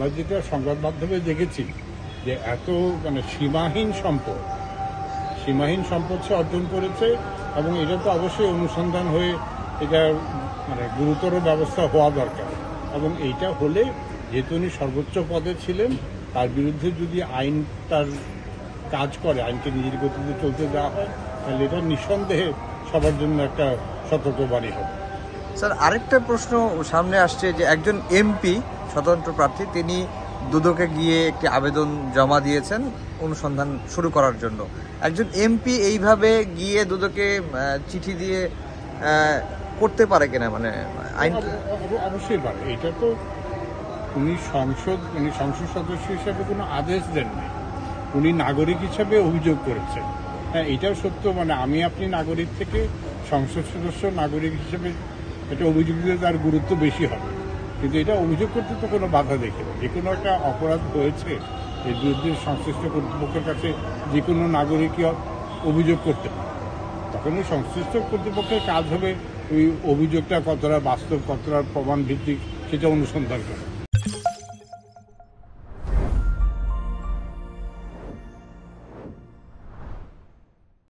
আমরা যেটা সংবাদ মাধ্যমে দেখেছি যে এত মানে সীমাহীন সম্পদ সে অর্জন করেছে, এবং এটা তো অবশ্যই অনুসন্ধান হয়ে এটা মানে গুরুতর ব্যবস্থা হওয়া দরকার। এবং এইটা হলে যেহেতু উনি সর্বোচ্চ পদে ছিলেন, তার বিরুদ্ধে যদি আইন তার কাজ করে, আইনকে নিজের গতিতে চলতে দেওয়া হয়, তাহলে এটা নিঃসন্দেহে সবার জন্য একটা সতর্কবাণী হবে। স্যার, আরেকটা প্রশ্ন সামনে আসছে যে একজন এমপি স্বতন্ত্র প্রার্থী তিনি দুদকে গিয়ে একটি আবেদন জমা দিয়েছেন অনুসন্ধান শুরু করার জন্য। একজন এমপি এইভাবে গিয়ে দুদকে চিঠি দিয়ে করতে পারে কিনা, মানে আইন? অবশ্যই পারে। এটা তো উনি সংসদ সদস্য হিসেবে কোনো আদেশ দেন নাই, উনি নাগরিক হিসেবে অভিযোগ করেছেন। হ্যাঁ, এটাও সত্য, মানে আমি আপনি নাগরিক থেকে সংসদ সদস্য নাগরিক হিসেবে এটা অভিযোগ দিলে তার গুরুত্ব বেশি হবে। কিন্তু এটা অভিযোগ করতে তো কোনো বাধা দেখে না। যে কোনো একটা অপরাধ হয়েছে, এর বিরুদ্ধে সংশ্লিষ্ট কর্তৃপক্ষের কাছে যে কোনো নাগরিকই অভিযোগ করতে পারে। তখন ওই সংশ্লিষ্ট কর্তৃপক্ষের কাজ হবে ওই অভিযোগটা কতটা বাস্তব, কতটা প্রমাণ ভিত্তিক সেটা অনুসন্ধান করা।